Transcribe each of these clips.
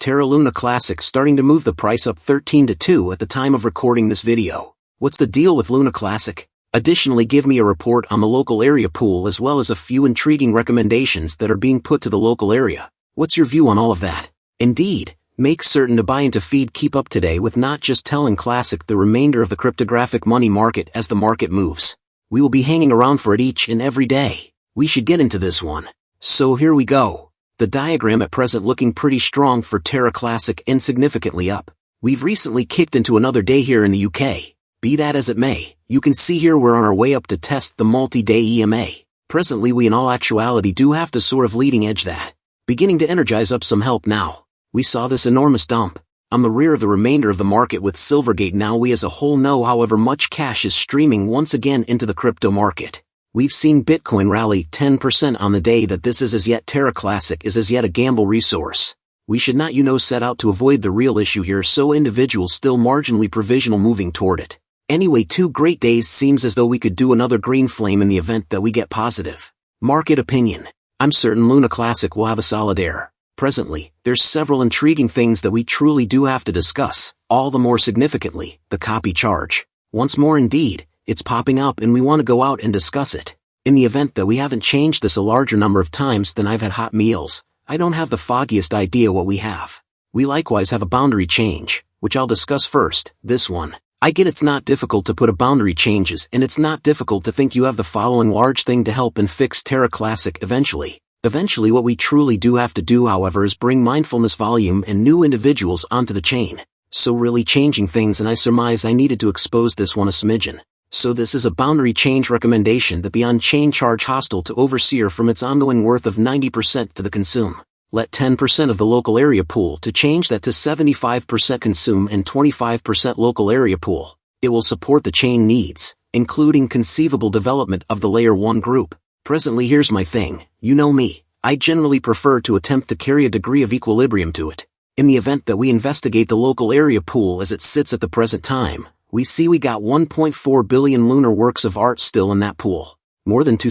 Terra Luna Classic starting to move the price up 13-2 at the time of recording this video. What's the deal with Luna Classic? Additionally, give me a report on the local area pool as well as a few intriguing recommendations that are being put to the local area. What's your view on all of that? Indeed, make certain to buy into feed. Keep up today with not just telling Classic the remainder of the cryptographic money market as the market moves. We will be hanging around for it each and every day. We should get into this one. So here we go. The diagram at present looking pretty strong for Terra Classic and significantly up. We've recently kicked into another day here in the UK. Be that as it may, you can see here we're on our way up to test the multi-day EMA. Presently we in all actuality do have to sort of leading edge that. Beginning to energize up some help now. We saw this enormous dump on the rear of the remainder of the market with Silvergate. Now we as a whole know however much cash is streaming once again into the crypto market. We've seen Bitcoin rally 10% on the day that this is as yet Terra Classic is as yet a gamble resource. We should not set out to avoid the real issue here, so individuals still marginally provisional moving toward it. Anyway, 2 great days seems as though we could do another green flame in the event that we get positive market opinion. I'm certain Luna Classic will have a solid air. Presently, there's several intriguing things that we truly do have to discuss, all the more significantly, the copy charge. Once more indeed, it's popping up and we want to go out and discuss it. In the event that we haven't changed this a larger number of times than I've had hot meals, I don't have the foggiest idea what we have. We likewise have a boundary change, which I'll discuss first, this one. I get it's not difficult to put a boundary changes and it's not difficult to think you have the following large thing to help and fix Terra Classic eventually. Eventually what we truly do have to do however is bring mindfulness volume and new individuals onto the chain. So really changing things, and I surmise I needed to expose this one a smidgen. So this is a boundary change recommendation that the on-chain charge hostile to overseer from its ongoing worth of 90% to the consume. Let 10% of the local area pool to change that to 75% consume and 25% local area pool. It will support the chain needs, including conceivable development of the layer 1 group. Presently here's my thing, you know me, I generally prefer to attempt to carry a degree of equilibrium to it. In the event that we investigate the local area pool as it sits at the present time, we see we got 1.4 billion lunar works of art still in that pool. More than 2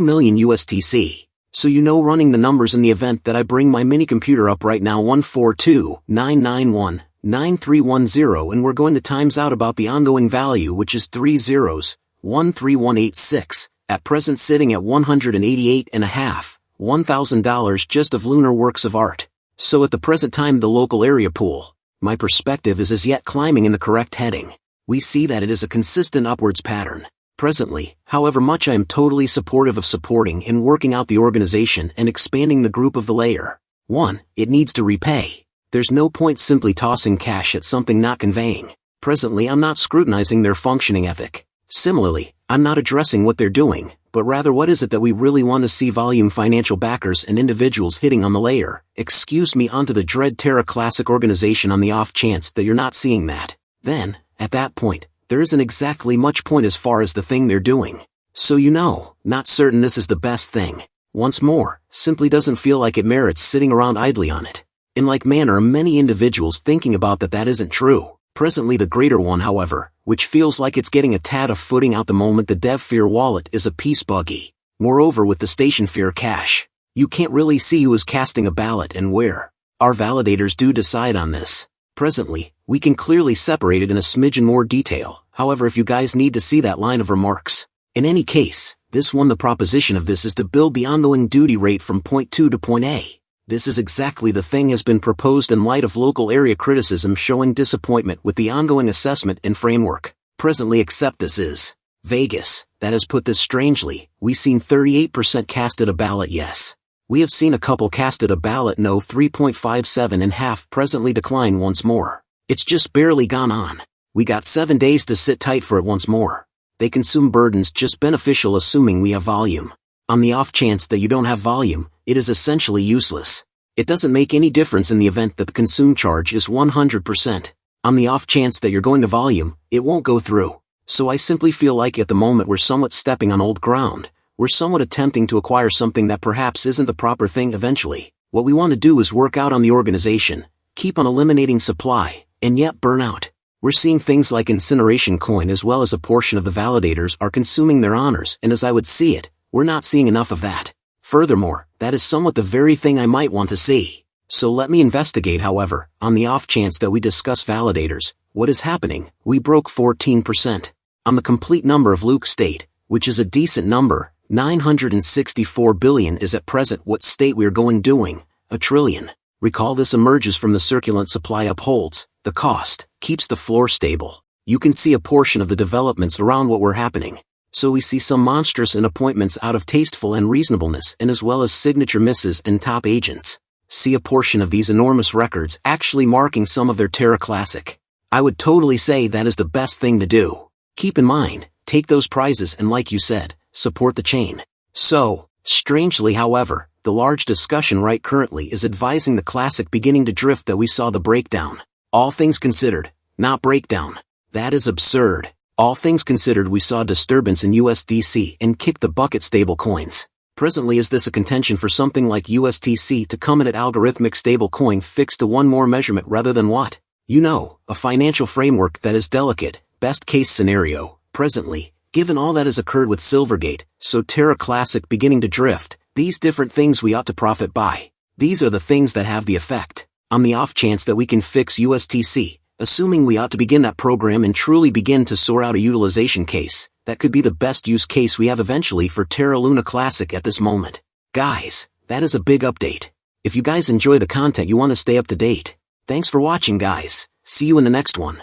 million USTC. So you know, running the numbers in the event that I bring my mini computer up right now, 142,991,9310, and we're going to times out about the ongoing value, which is 13186, at present sitting at $188,500 just of lunar works of art. So at the present time the local area pool, my perspective is as yet climbing in the correct heading. We see that it is a consistent upwards pattern. Presently, however much I am totally supportive of supporting and working out the organization and expanding the group of the layer 1, it needs to repay. There's no point simply tossing cash at something not conveying. Presently I'm not scrutinizing their functioning ethic. Similarly, I'm not addressing what they're doing, but rather what is it that we really want to see volume financial backers and individuals hitting on the layer, onto the dread Terra Classic organization on the off chance that you're not seeing that. Then, at that point, there isn't exactly much point as far as the thing they're doing. So you know, not certain this is the best thing. Once more, simply doesn't feel like it merits sitting around idly on it. In like manner many individuals thinking about that isn't true. Presently the greater one however, which feels like it's getting a tad of footing out the moment the DevFear wallet is a piece buggy. Moreover with the StationFear cash, you can't really see who is casting a ballot and where. Our validators do decide on this. Presently, we can clearly separate it in a smidgen more detail, however if you guys need to see that line of remarks. In any case, this one the proposition of this is to build the ongoing duty rate from point 2 to point A. This is exactly the thing has been proposed in light of local area criticism showing disappointment with the ongoing assessment and framework. Presently except this is Vegas, that has put this strangely, we seen 38% casted a ballot yes. We have seen a couple casted a ballot no, 3.57 and half presently decline once more. It's just barely gone on. We got 7 days to sit tight for it once more. They consume burdens just beneficial assuming we have volume. On the off chance that you don't have volume, it is essentially useless. It doesn't make any difference in the event that the consume charge is 100%. On the off chance that you're going to volume, it won't go through. So I simply feel like at the moment we're somewhat stepping on old ground. We're somewhat attempting to acquire something that perhaps isn't the proper thing eventually. What we want to do is work out on the organization, keep on eliminating supply, and yet burn out. We're seeing things like incineration coin as well as a portion of the validators are consuming their honors, and as I would see it, we're not seeing enough of that. Furthermore, that is somewhat the very thing I might want to see. So let me investigate. However, on the off chance that we discuss validators, what is happening? We broke 14%. On the complete number of Lunc state, which is a decent number, 964 billion is at present what state we're doing, a trillion. Recall this emerges from the circulant supply upholds, the cost, keeps the floor stable. You can see a portion of the developments around what were happening. So we see some monstrous and appointments out of tasteful and reasonableness, and as well as signature misses and top agents. See a portion of these enormous records actually marking some of their Terra Classic. I would totally say that is the best thing to do. Keep in mind, take those prizes and, like you said, support the chain. So, strangely however, the large discussion right currently is advising the Classic beginning to drift that we saw the breakdown. All things considered, not breakdown. That is absurd. All things considered, we saw disturbance in USDC and kick the bucket stable coins. Presently, is this a contention for something like USTC to come in at algorithmic stable coin fixed to one more measurement rather than what? You know, a financial framework that is delicate, best case scenario, presently, given all that has occurred with Silvergate, so Terra Classic beginning to drift, these different things we ought to profit by. These are the things that have the effect. On the off chance that we can fix USTC, assuming we ought to begin that program and truly begin to sort out a utilization case, that could be the best use case we have eventually for Terra Luna Classic at this moment. Guys, that is a big update. If you guys enjoy the content, you want to stay up to date. Thanks for watching, guys. See you in the next one.